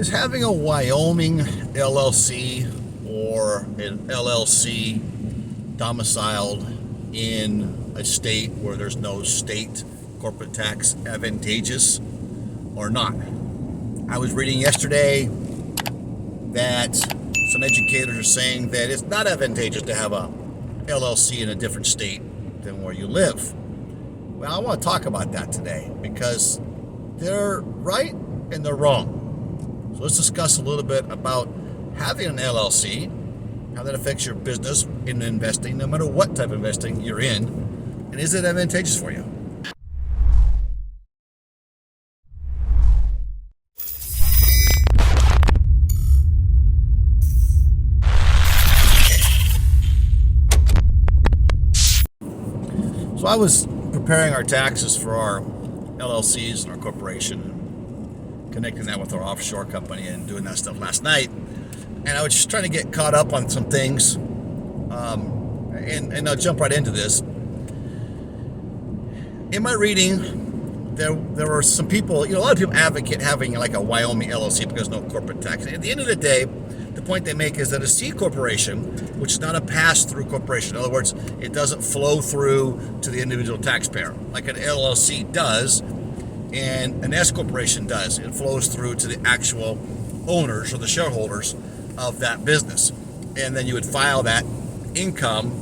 Is having a Wyoming LLC or an LLC domiciled in a state where there's no state corporate tax advantageous or not? I was reading yesterday that some educators are saying that it's not advantageous to have a LLC in a different state than where you live. Well, I want to talk about that today because they're right and they're wrong. So let's discuss a little bit about having an LLC, how that affects your business in investing, no matter what type of investing you're in, and is it advantageous for you? So I was preparing our taxes for our LLCs and our corporation, connecting that with our offshore company and doing that stuff last night. And I was just trying to get caught up on some things. And I'll jump right into this. In my reading, there were some people, a lot of people advocate having like a Wyoming LLC because no corporate tax. At the end of the day, the point they make is that a C corporation, which is not a pass-through corporation, in other words, it doesn't flow through to the individual taxpayer like an LLC does and an S corporation does. It flows through to the actual owners or the shareholders of that business. And then you would file that income,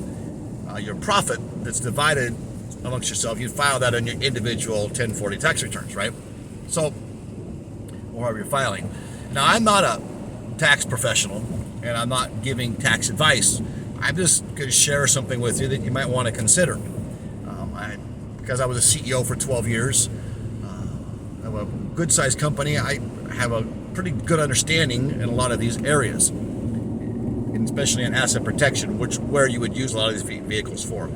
your profit that's divided amongst yourself, you'd file that on your individual 1040 tax returns, right? So, or however you're filing. Now, I'm not a tax professional and I'm not giving tax advice. I'm just going to share something with you that you might want to consider. Because I was a CEO for 12 years, I have a good sized company. I have a pretty good understanding in a lot of these areas, and especially in asset protection, where you would use a lot of these vehicles for.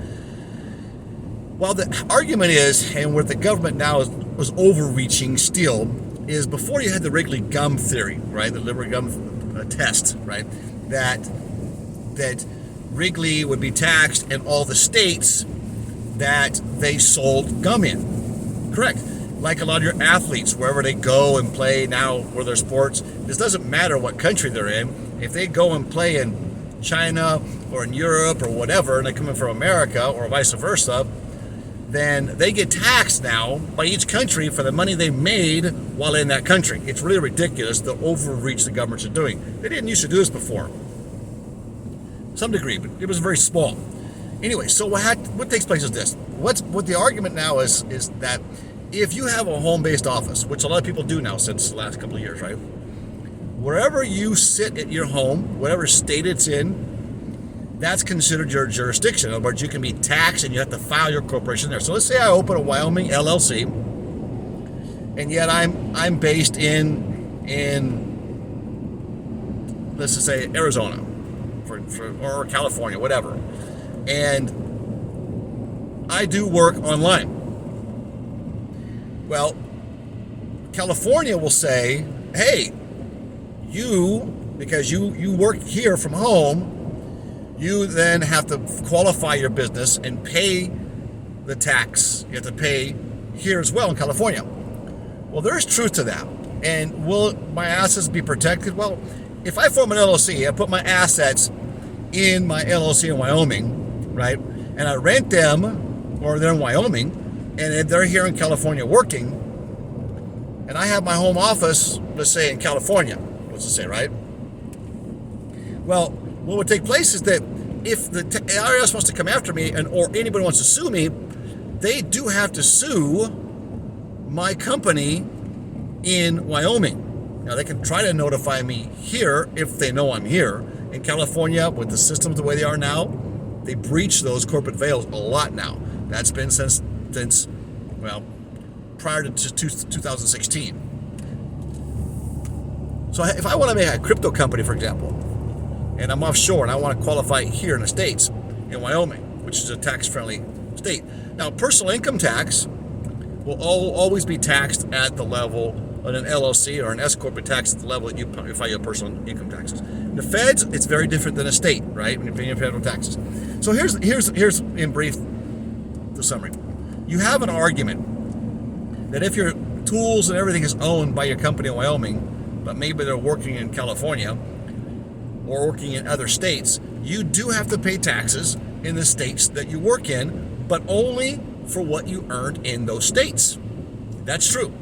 Well, the argument is, and where the government now was overreaching still, is before you had the Wrigley gum theory, right? The Wrigley gum test, right? That Wrigley would be taxed in all the states that they sold gum in. Correct. Like a lot of your athletes, wherever they go and play now for their sports, this doesn't matter what country they're in. If they go and play in China or in Europe or whatever, and they come in from America or vice versa, then they get taxed now by each country for the money they made while in that country. It's really ridiculous the overreach the governments are doing. They didn't used to do this before. Some degree, but it was very small. Anyway, so what takes place is this. What the argument now is that if you have a home-based office, which a lot of people do now since the last couple of years, right? Wherever you sit at your home, whatever state it's in, that's considered your jurisdiction. In other words, you can be taxed and you have to file your corporation there. So let's say I open a Wyoming LLC, and yet I'm based in let's just say Arizona, or California, whatever, and I do work online. Well, California will say, hey, because you work here from home, you then have to qualify your business and pay the tax you have to pay here as well in California. Well, there's truth to that. And will my assets be protected? Well, if I form an LLC, I put my assets in my LLC in Wyoming, right? And I rent them, or they're in Wyoming, and they're here in California working, and I have my home office, let's say in California, let's just say, right? Well, what would take place is that if the IRS wants to come after me or anybody wants to sue me, they do have to sue my company in Wyoming. Now, they can try to notify me here if they know I'm here. In California, with the systems the way they are now, they breach those corporate veils a lot now. That's been since prior to 2016. So if I want to make a crypto company, for example, and I'm offshore and I want to qualify here in the States, in Wyoming, which is a tax-friendly state. Now, personal income tax will always be taxed at the level of an LLC or an S corporate tax at the level that you file your personal income taxes. The feds, it's very different than a state, right? When you're paying your federal taxes. So here's in brief the summary. You have an argument that if your tools and everything is owned by your company in Wyoming, but maybe they're working in California or working in other states, you do have to pay taxes in the states that you work in, but only for what you earned in those states. That's true.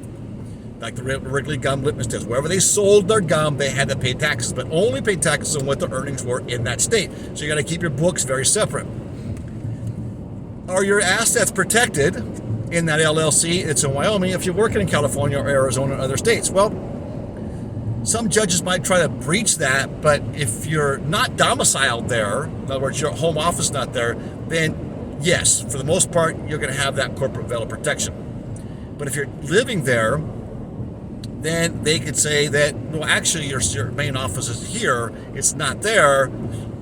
Like the Wrigley gum litmus test, wherever they sold their gum, they had to pay taxes, but only pay taxes on what the earnings were in that state. So you got to keep your books very separate. Are your assets protected in that LLC? It's in Wyoming. If you're working in California or Arizona or other states, well, some judges might try to breach that, but if you're not domiciled there, in other words, your home office is not there, then yes, for the most part, you're going to have that corporate veil of protection. But if you're living there, then they could say that, no, actually your main office is here, it's not there,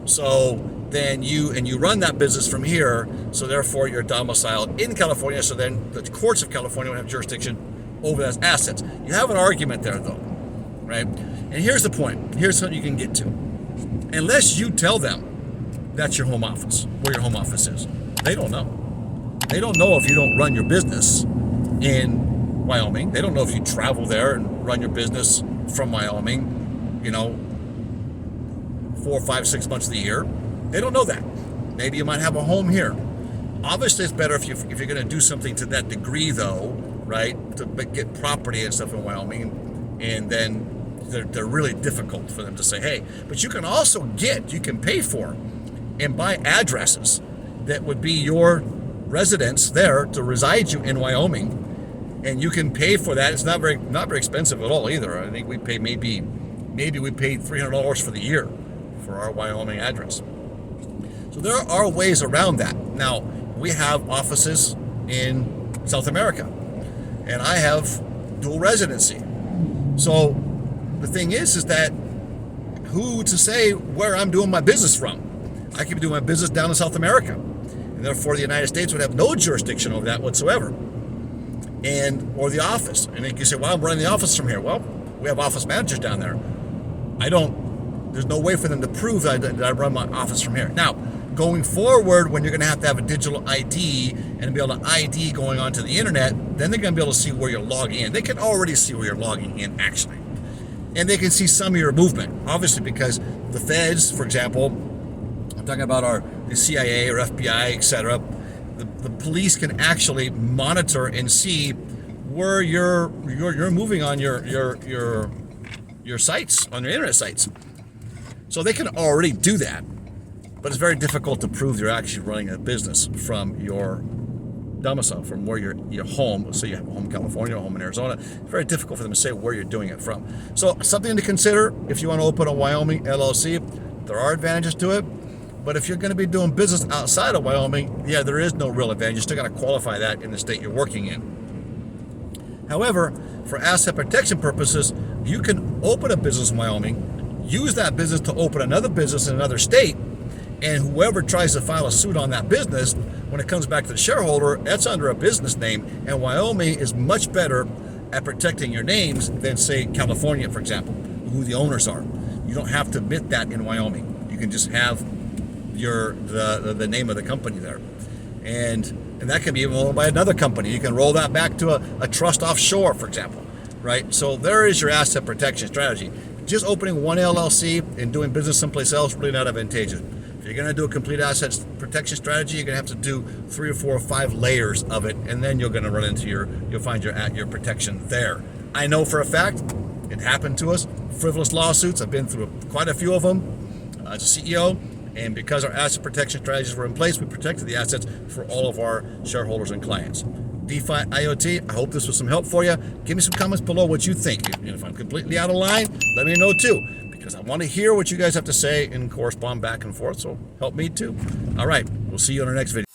so then you run that business from here, so therefore you're domiciled in California, so then the courts of California would have jurisdiction over those assets. You have an argument there, though, right? And here's the point. Here's something you can get to. Unless you tell them that's your home office, where your home office is, they don't know. They don't know if you don't run your business in Wyoming. They don't know if you travel there and run your business from Wyoming, 4, 5, 6 months of the year. They don't know that. Maybe you might have a home here. Obviously, it's better if you're going to do something to that degree, though, right? To get property and stuff in Wyoming, and then they're really difficult for them to say, hey. But you can also you can pay for and buy addresses that would be your residence there to reside you in Wyoming. And you can pay for that. It's not very expensive at all either. I think we pay maybe we paid $300 for the year for our Wyoming address. So there are ways around that. Now, we have offices in South America, and I have dual residency. So the thing is that who to say where I'm doing my business from? I could be doing my business down in South America, and therefore the United States would have no jurisdiction over that whatsoever. Or the office. And then you say, well, I'm running the office from here. Well, we have office managers down there. There's no way for them to prove that I run my office from here. Now, going forward, when you're going to have a digital ID and be able to ID going onto the internet, then they're going to be able to see where you're logging in. They can already see where you're logging in, actually. And they can see some of your movement, obviously, because the feds, for example, I'm talking about the CIA or FBI, etc., the police can actually monitor and see where you're moving on your sites, on your internet sites. So they can already do that, but it's very difficult to prove you're actually running a business from your domicile, from where your home. So you have a home in California, a home in Arizona. It's very difficult for them to say where you're doing it from. So something to consider if you want to open a Wyoming LLC. There are advantages to it. But if you're going to be doing business outside of Wyoming, yeah, there is no real advantage. You still got to qualify that in the state you're working in. However, for asset protection purposes, you can open a business in Wyoming, use that business to open another business in another state, and whoever tries to file a suit on that business, when it comes back to the shareholder, that's under a business name, and Wyoming is much better at protecting your names than, say, California, for example, who the owners are. You don't have to admit that in Wyoming. You can just have the name of the company there, and that can be owned by another company. You can roll that back to a trust offshore, for example, right? So there is your asset protection strategy. Just opening one LLC and doing business someplace else really not advantageous. If you're going to do a complete asset protection strategy, you're going to have to do 3 or 4 or 5 layers of it, and then you're going to run into you'll find your protection there. I know for a fact it happened to us. Frivolous lawsuits. I've been through quite a few of them as a CEO. And because our asset protection strategies were in place, we protected the assets for all of our shareholders and clients. DeFi IoT, I hope this was some help for you. Give me some comments below what you think. If I'm completely out of line, let me know too, because I want to hear what you guys have to say and correspond back and forth. So help me too. All right, we'll see you in our next video.